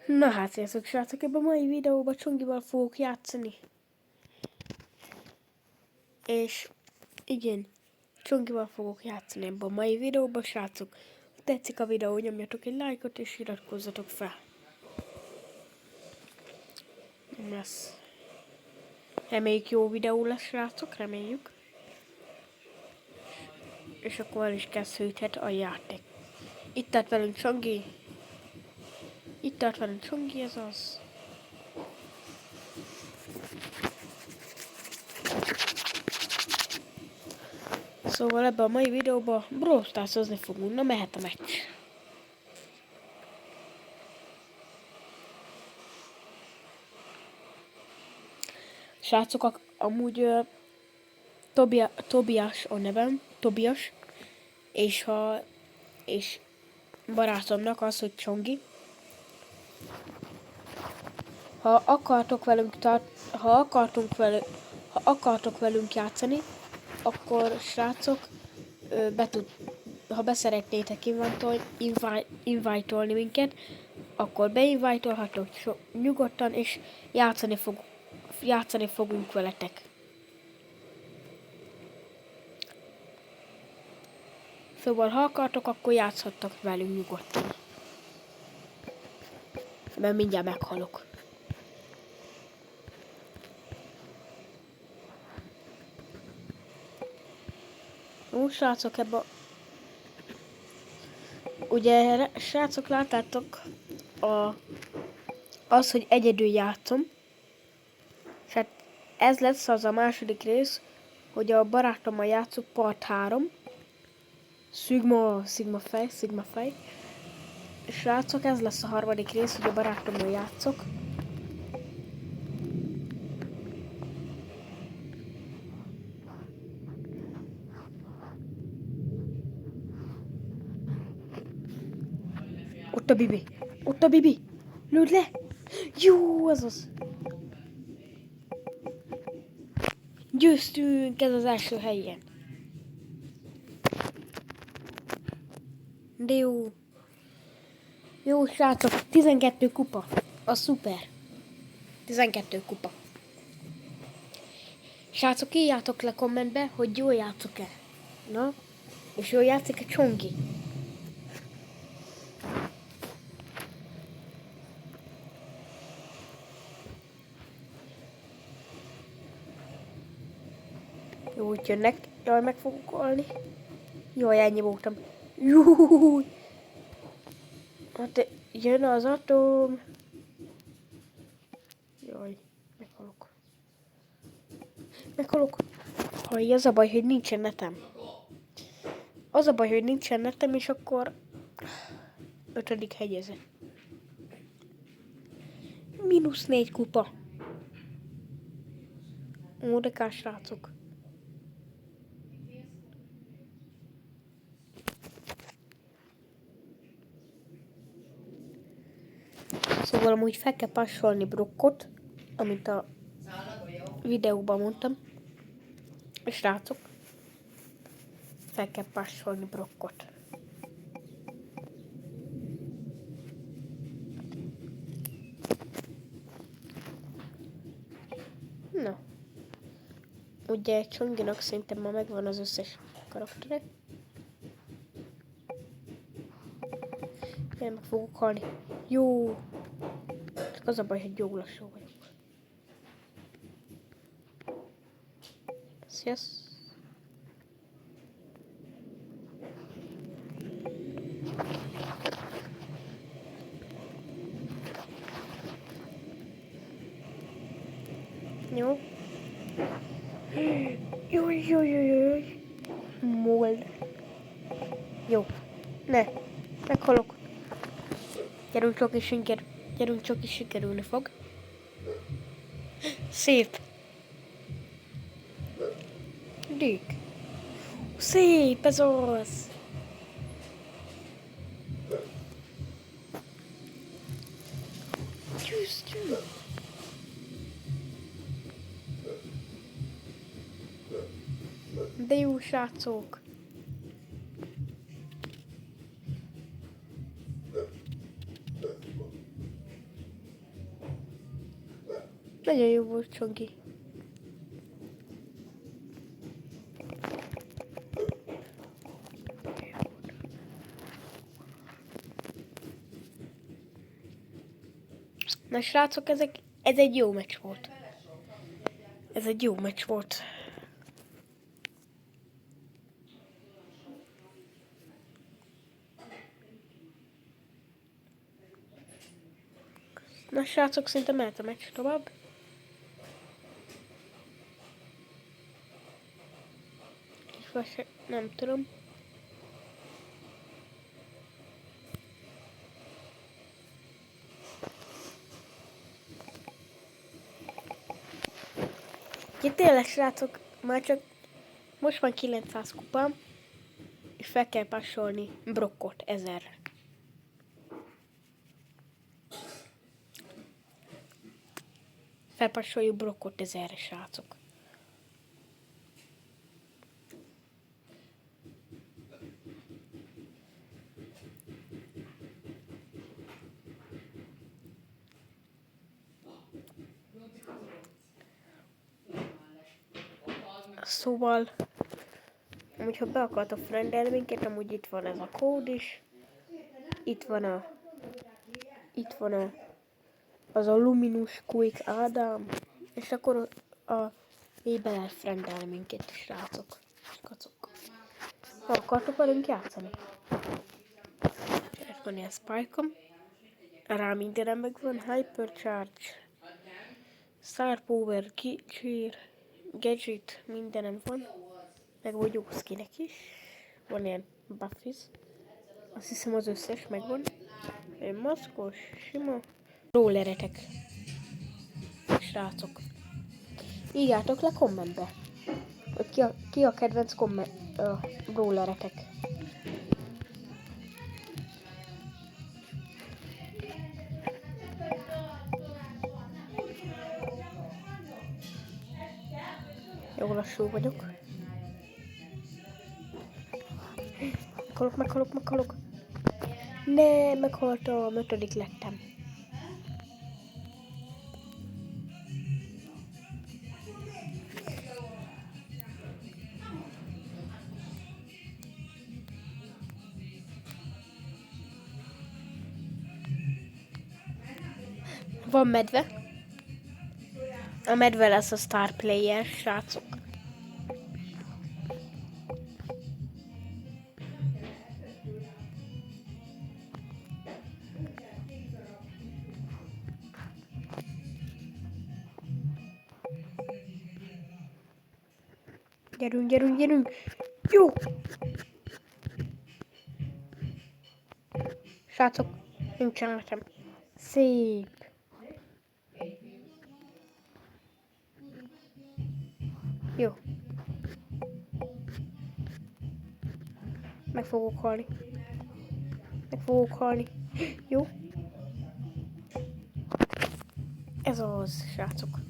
Na hát, sziasztok srácok, ebben a mai videóban Csongival fogok játszani. És igen, Csongival fogok játszani ebben a mai videóban, srácok. Ha tetszik a videó, nyomjatok egy lájkot és iratkozzatok fel. Nem lesz. Reméljük jó videó lesz, srácok, reméljük. És akkor el is kezdődhet a játék. Itt tart velünk Csongi. Itt tart velünk Csongi, ez az. Szóval ebben a mai videóban Brawl Stars-ozni fogunk, na mehet a meccs. Srácok, amúgy Tobias a nevem, Tobias, és barátomnak az, hogy Csongi. Ha akartok velünk játszani, akkor srácok, ha beszeretnétek invite-olni minket, akkor beinvite-olhatok nyugodtan, és játszani fogunk veletek. Szóval ha akartok, akkor játszhattok velünk nyugodtan. Mert mindjárt meghalok. Ó, srácok, ugye, srácok, láttátok az, hogy egyedül játszom. És hát ez lesz az a második rész, hogy a barátommal játszok, part 3. Sigma fej. Srácok, ez lesz a harmadik rész, hogy a barátommal játszok. Ott a Bibi! Lőd le! Jó, ez az! Győztünk, ez az első helyen. De jó. Jó, srácok, 12 kupa. Az szuper. 12 kupa. Srácok, írjátok le kommentbe, hogy jól játszok-e. Na? És jól játszik-e Csongi? Jó, hogy jönnek. Jaj, meg fogok halni. Jaj, ennyi voltam. Júúúúúj. Hát jön az atom. Jaj, meghalok. Haj, az a baj, hogy nincsen netem. És akkor 5. hegyezet. -4 kupa. Ó, de kár, srácok. Szóval amúgy fel kell passolni Brockot, amit a videóban mondtam. És srácok, fel kell passolni Brockot. Na. Ugye Csonginak szerintem ma megvan az összes karaktere. Én meg fogok halni. Jó. Csak az a baj, hogy jó lassú vagyok. Sziasztok. Jó. Jó. Mold. Jó. Ne. Meghalok. Gyerünk csak is sikerülni fog. Szép. Dick. Szép, ez az. Győztünk. De jó, srácok. Nagyon jó volt, Csongi. Na srácok, ez egy jó meccs volt. Ez egy jó meccs volt. Na srácok, szerintem mehet a meccs tovább. Nem tudom. Ja, tényleg srácok, most van 900 kupám, és fel kell passolni Brockot 1000-re. Felpassoljuk Brockot 1000-re, srácok. Szóval, amúgy ha be akartok friendelni minket, amúgy itt van ez a kód is. Itt van az a Luminous Quick Ádám, és akkor be lehet friendelni minket, srácok és kacok. Ha akartok velünk játszani? És van ilyen Spike-om. Rá mindenem megvan, Hypercharge, Star Power, Cheer, Gadget, mindenem van. Meg vagy jó skinek is. Van ilyen Buffis. Azt hiszem az összes megvan. Egy maszkos, sima. Rolleretek. Srácok. Írjátok le kommentbe, hogy ki a kedvenc rolleretek. Jó lassú vagyok. Meghalok. Ne, meghaltam, 5. lettem. Van medve. A medve lesz a star player, srácok. Gyerünk. Jó! Srácok, nincsen nekem. Szép. Jó. Meg fogok halni. Jó? Ez az, srácok.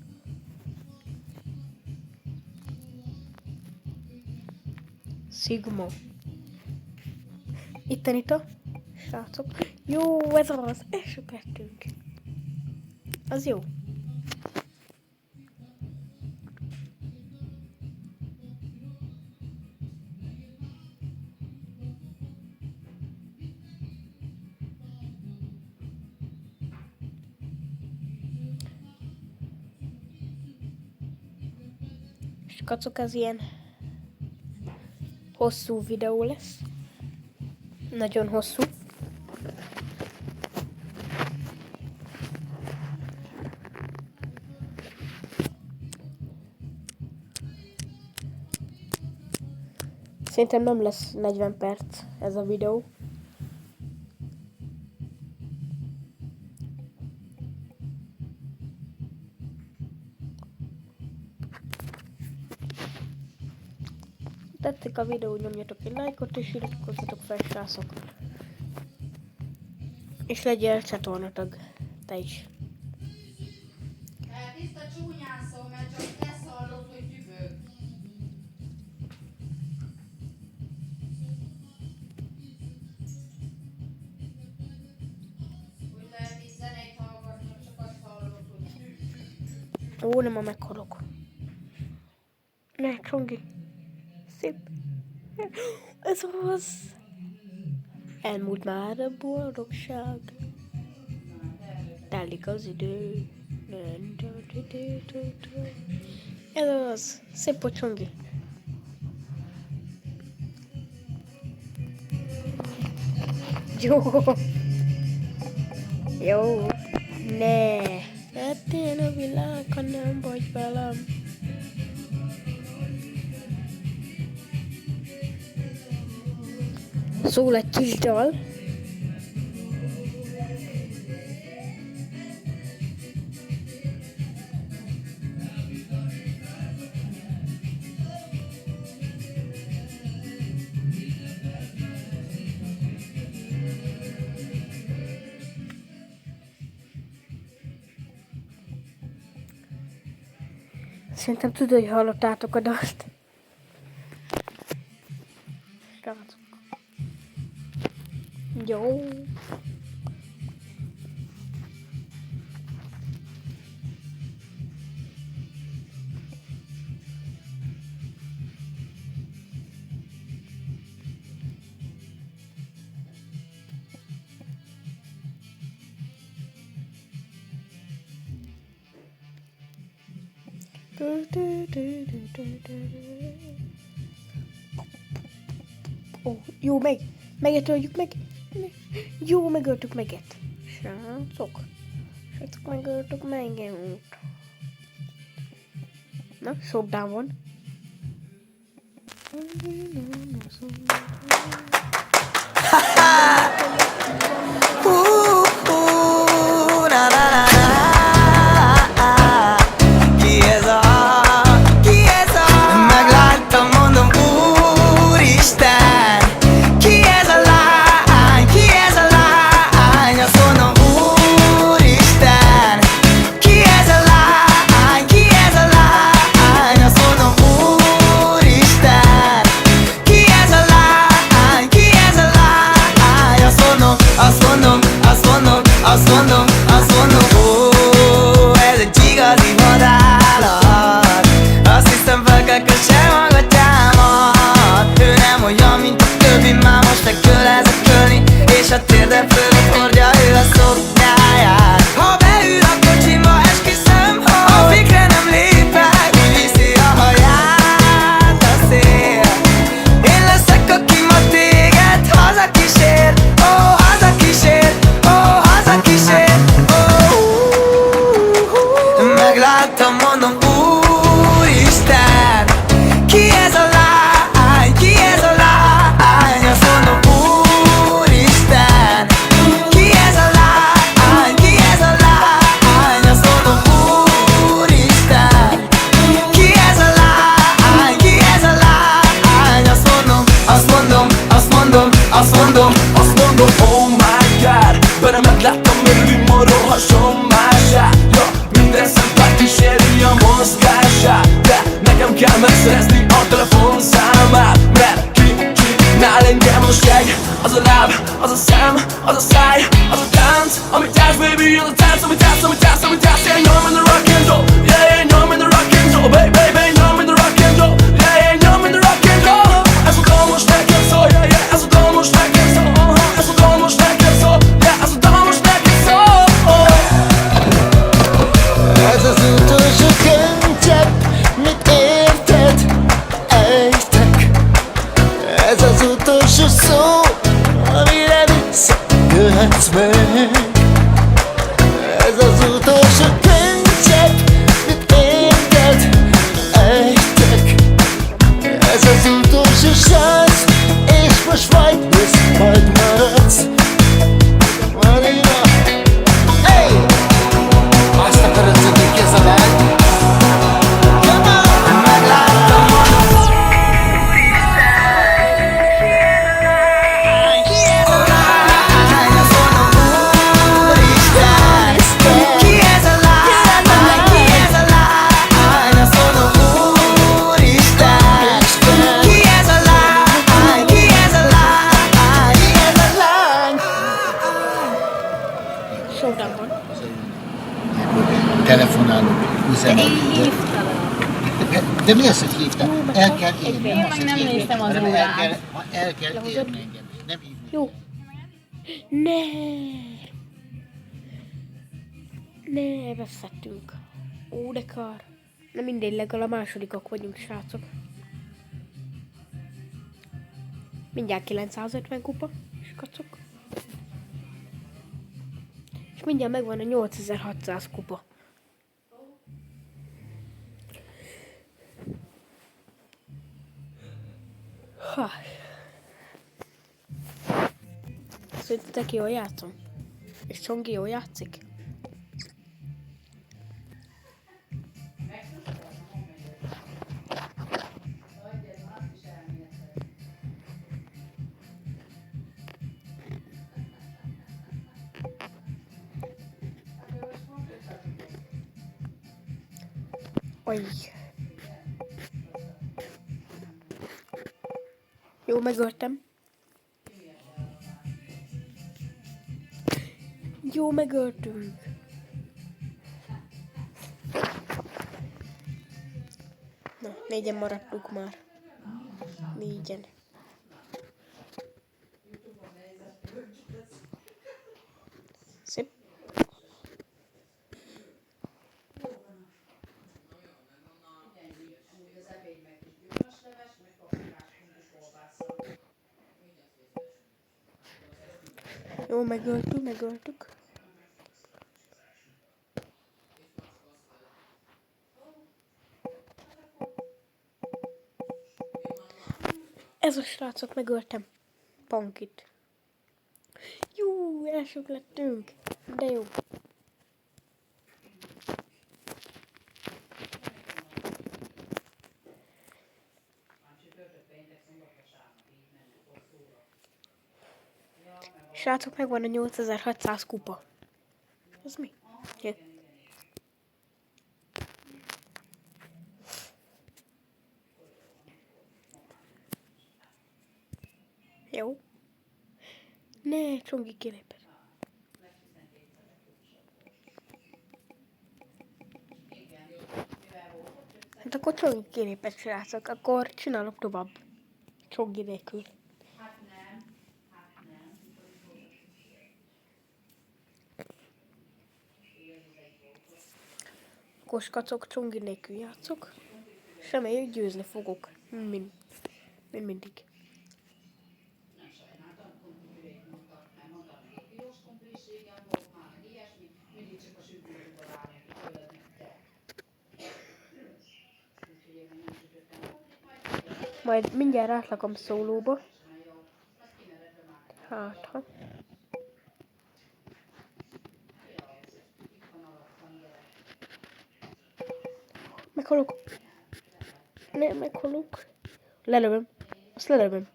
Sigma. Itt a srácok. Jó, ez az. Elsökettünk. Az jó. És kacok, ez ilyen hosszú videó lesz. Nagyon hosszú. Szerintem nem lesz 40 perc ez a videó. Tetszik a videó, nyomjatok egy lájkot és iratkozzatok fel, srácok. És legyél csatornatag, te is. Tiszta csúnyán szól, mert csak ezt hallod, hogy dübög. Hogy lehet így zenét hallgatni, csak azt hallod, hogy Ó, nem, ma meghalok. Ne, Csongi. Szép. Ez az. Elmúlt már a boldogság. Telik az idő. Ez az. Szép volt, Csongi. Jó. Jó. Ne. Hát én a világ, ha nem vagy velem. Szól egy kis dal. Szerintem tudod, hogy hallottátok a dalt. Srácok. Jó. Ó, jó, megöltük meg. Jó, megöltük meget. Srácok, megöltük meget. Na, showdown van. Azt mondom, ó, ez egy igazi vadállat. Azt hiszem felkelkösse magatjámat. Ő nem olyan, mint a többi, már most megkölezni. És a térde fölött hordja ő a szoknyáját. Ha beül a kocsimba, esküszöm, a fikre nem lépek, úgy viszi a haját a szél. Én leszek, aki ma téged hazakísér, ó, hazakísér, ó, hazakísér. Megláttam, mondom, úristen, ki ez a lány, ki ez a lány? Azt mondom, úristen, ki ez a lány, ki ez a lány? Azt mondom, úristen, ki ez a lány, ki ez a lány? Azt mondom, azt mondom, azt mondom, azt mondom, azt mondom, oh my god, benne megláttam örülünk moró hasonlását. Minden szempár kíséri a mozgását, de nekem kell megszerezni a telefonszámát. Mert kínál engem a seg, az a láb, az a szem, az a száj, az a tánc, amit jársz, baby, az a tánc, amit jársz, amit jársz, amit jársz. Yeah, you're in the rock and roll, yeah, you're in the rock and roll, baby, baby, you're in the rock and roll, yeah, you're in the rock and roll. Ez a dal most nekem szól, yeah, yeah, ez a dal most nekem szól, ez a dal most nekem szól, yeah, ez a dal most nekem szól. Ez az utolsó könycsepp, mit érted? Ejtek. Ez az utolsó szó, amire visszajöhetsz meg. Ez az utolsó könycsepp, mit érted? Ejtek. Ez az utolsó szánc, és most vagy jössz, majd maradsz. Marina, hey! Azt akarod tudni, ki ez a lány? Come on! Megláttam, mondom, úristen, ki ez a lány? Azt mondom, úristen, ki ez a lány? Ki ez a lány? Azt mondom, úristen, ki ez a lány? Ki ez a lány? Ki ez a De mi az, hogy hívtál? Jó, meg El kell egy írni. Én Nem meg az, nem hogy hívni, néztem az hanem órát. el kell Lehozod? érni engem. Nem hívni. Jó. Ne! Ne, veszettünk. Ó, de kár. Na mindegy, legalább a másodikak vagyunk, srácok. Mindjárt 950 kupa, skacok. És mindjárt megvan a 8600 kupa. Ha. Szerintetek jól játszom? És Csongi jól játszik? Oj. Jó, megöltem. Jó, megöltünk. Na, 4-en maradtunk már. 4-en. Szép. Jó, megöltük. Ez a srácok, megöltem. Pankit. Jó, elsők lettünk. De jó. Srácok, megvan a 8600 kupa. Ez mi? Ja. Jó. Ne, Csongi kilépett. Hát akkor Csongi kilépett, srácok. Akkor csinálok tovább. Csongi nélkül. Koskacok, Csongi nélkül játszok. És reméljük győzni fogok. Mindig. Majd mindjárt átlakom szólóba. Hát, ha. Meghalok. Nem, meghalok. Lelövöm. Azt lelövöm.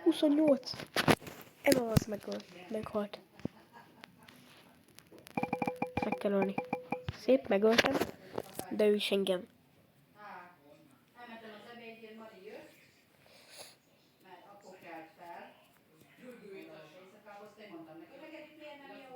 28. Ez az meghalt. Meg kell ölni. Szép, megöltem. De ő is engem. Elmentem az ebédért, Mari jött, mert akkor kelt fel. Éjszakához én mondtam neki, hogy neked itt miért nem jó?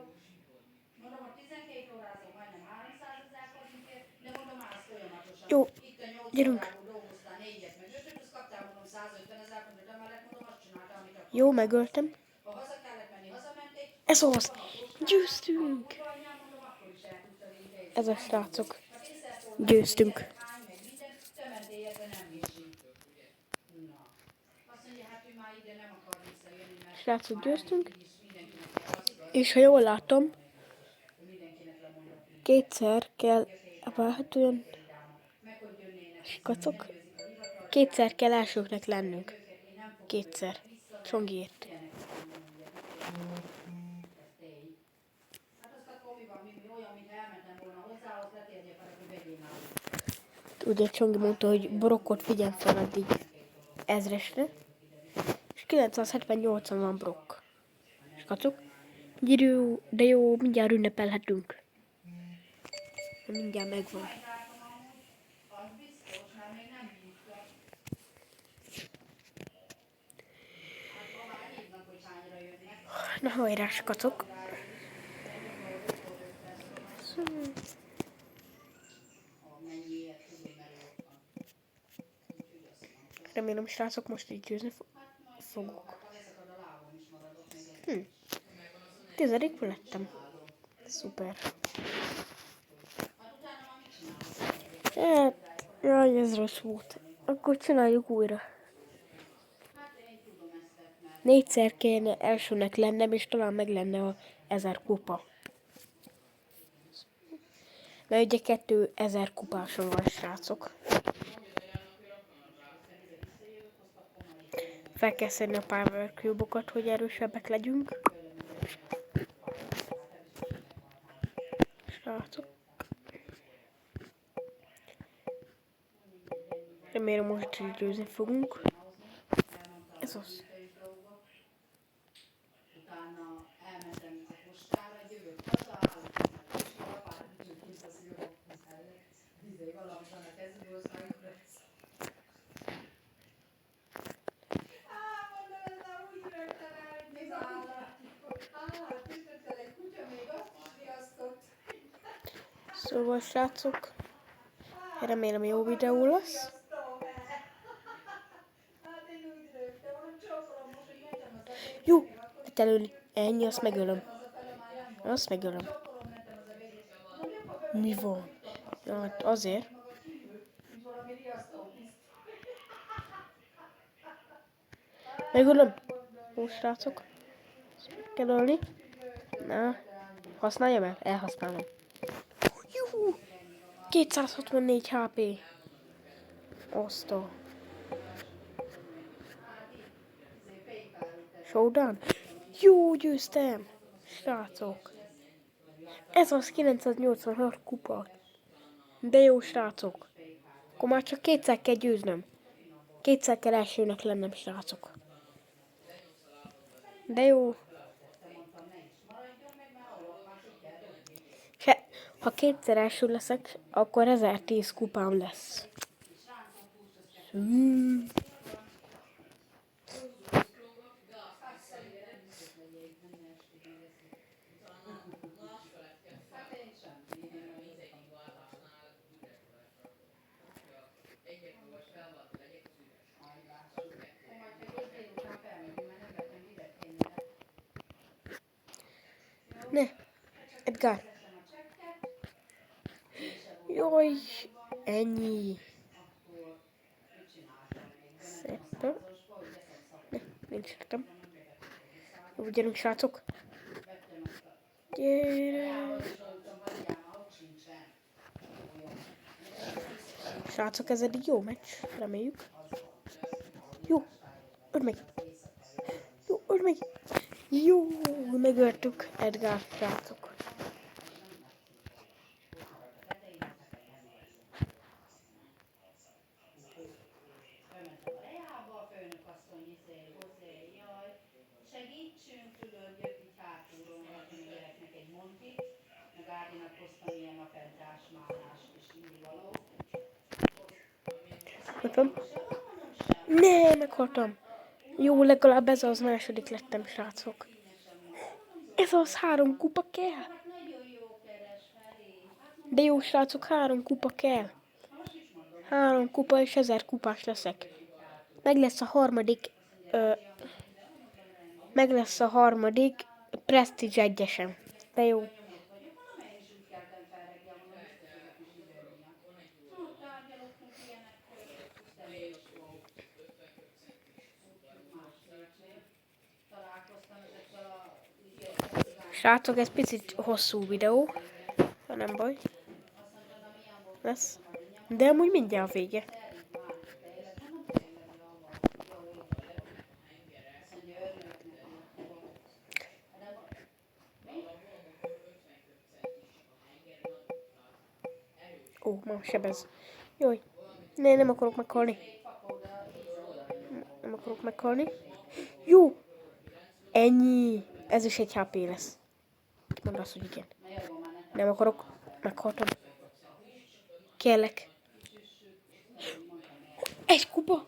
Mondom, hogy 12 órázom, majdnem 300 000 forintért, de mondom, állsz folyamatosan. Jó, Itt a 8 gyerünk. órából dolgoztál, 4-et meg 5-öt, azt kaptál, mondom, 150 000 forintot, emellett mondom, azt csináltam, amit akartam. Jó, megöltem. Ha haza kellett menni, hazamenték. Ez az. Győztünk. Ez a srácok. Győztünk. Srácok, győztünk. És ha jól látom, kétszer kell, várhatóan, skacok, kétszer kell elsőknek lennünk. Kétszer. Csongiért. Ugye Csongi mondta, hogy Brokkot figyelj fel addig ezresre. És 978-an van Brock. Skacok. De jó, mindjárt ünnepelhetünk. Mindjárt megvan. Na hajrá, skacok. Remélem, srácok, most így győzni fogok. 10. lettem. Szuper. Hát, jaj, ez rossz volt. Akkor csináljuk újra. 4-szer kéne elsőnek lennem, és talán meg lenne a 1000 kupa. Mert ugye 2000 kupáson van, srácok. Fel kell szedni a Power Cube-okat, hogy erősebbek legyünk. Srácok. Remélem most is győzni fogunk. Ez az. Utána elmentem a postára, jövök haza, Szóval, srácok, remélem jó videó lesz. Jó, itt előni. Ennyi, azt megölöm. Azt megölöm. Mi van? Hát azért. Megölöm. Jó, srácok. Ezt meg kell ölni. Na, használjam el? Elhasználom. Juhu! 264 HP. Osztó. Showdown? Jó, győztem! Srácok. Ez az 986 kupa. De jó, srácok. Akkor már csak 2-szer kell győznöm. 2-szer kell elsőnek lennem, srácok. De jó. Ha 2-szer első leszek, akkor 1010 kupám lesz. Ne, Edgar. Jaj, ennyi. Szépen. Ne, nincs értem. Jó, gyerünk, srácok. Gyere. Srácok, ez eddig jó meccs, reméljük. Jó, öld meg. Jó, öld meg. Jó, megöltük Edgar, srácok. Segítsünk, tudod, jött így hátulról, hogy a gyereknek egy montit, meg Áginak hoztam ilyen napentás, málást és induló. Megvan. Ne, meghaltam. Jó, legalább ez az második lettem, srácok. Ez az 3 kupa kell. De jó, srácok, 3 kupa kell. 3 kupa és 1000 kupás leszek. Meg lesz a harmadik... meg lesz a harmadik Prestige 1-esem. De jó. Srácok, ez picit hosszú videó, ha nem baj. Lesz. De amúgy mindjárt a vége. Ó, ma sebez. Jaj. Ne, nem akarok meghalni. Nem akarok meghalni. Jó. Ennyi. Ez is egy HP lesz. Mondd azt, hogy igen. Nem akarok. Meghaltam. Kellek. 1 kupa.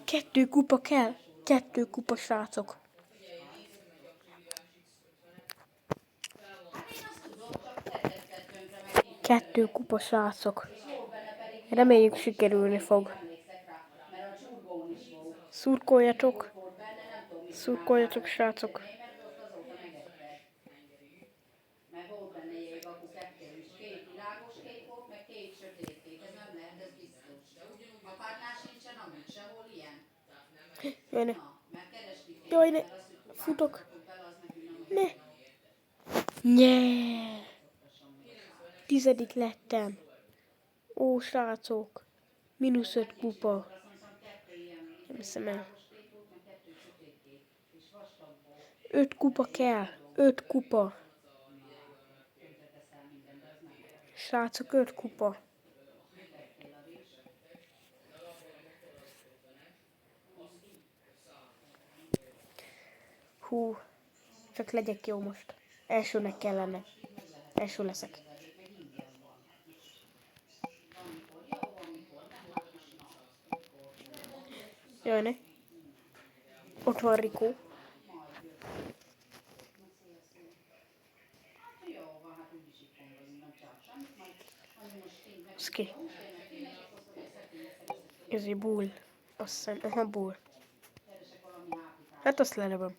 2 kupa kell. 2 kupa, srácok. Kettő kupa, srácok. Reméljük sikerülni fog. Szurkoljatok. Volt benne, nem tudom, mit Szurkoljatok, srácok. német, azt azóta megetted. Mert volt benne jégakú kettő is. Két világos kék volt, meg két sötét kék. Ez nem lehet, ez biztos. A párnál sincsen amúgy sehol ilyen. Jaj, ne. Na, mert kerestük. Jaj, ne. Futok. Ne. Nye. 10. lettem. Ó, srácok. -5 kupa. Nem hiszem el. 5 kupa kell. 5 kupa. Srácok, 5 kupa. Hú. Csak legyek jó most. Elsőnek kellene. Első leszek. Jaj, ne. Ott van Rikó. Szki. Ez egy bull. Azt hiszem, aha, bull. Hát azt lelövöm.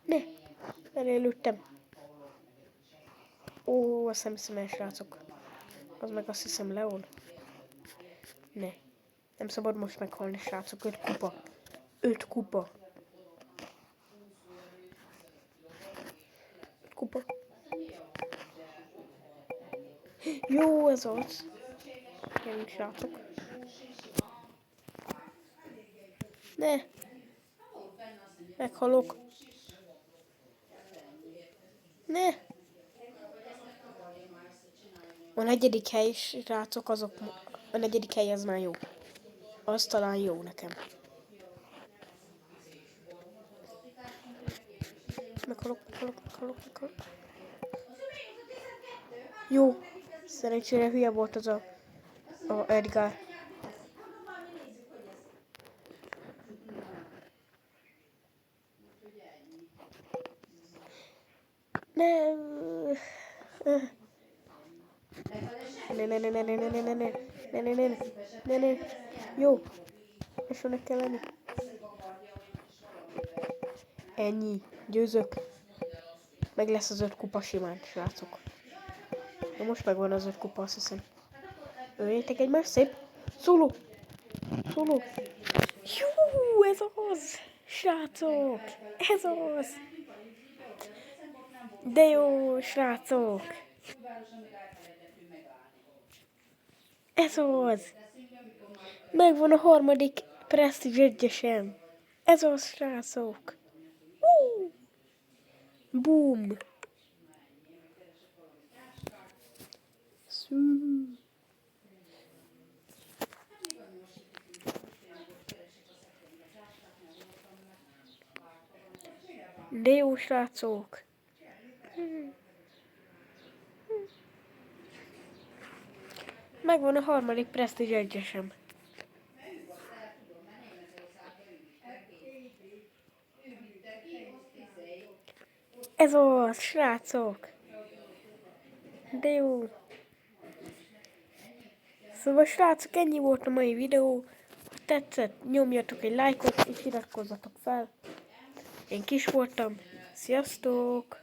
Ne. Elélődtem. Ó, azt nem hiszem el, srácok. Az meg azt hiszem Leon. Ne. Nem szabad most meghalni, srácok. 5 kupa. 5 kupa. 5 kupa. Jó, ez az. Gyerünk, srácok. Ne. Meghalok. Ne. A 4. hely, srácok, azok... A 4. hely az már jó. Az talán jó nekem. Meghalok. Jó. Szerencsére hülye volt az a Edgar. Ne. Jó. Esőnek kell lenni. Ennyi. Győzök. Meg lesz az 5 kupa simán, srácok. Na most megvan az 5 kupa, azt hiszem. Öljétek egymást, szép. Szóló. Jó, ez az. Srácok. Ez az. De jó, srácok. Ez az. Megvan a 3. Prestige 1-esem. Ez az, srácok. Boom. De jó, srácok. Megvan a 3. Prestige 1-esem. Ez az, srácok. De jó. Szóval, srácok, ennyi volt a mai videó. Ha tetszett, nyomjatok egy lájkot és iratkozzatok fel. Én Kis voltam. Sziasztok!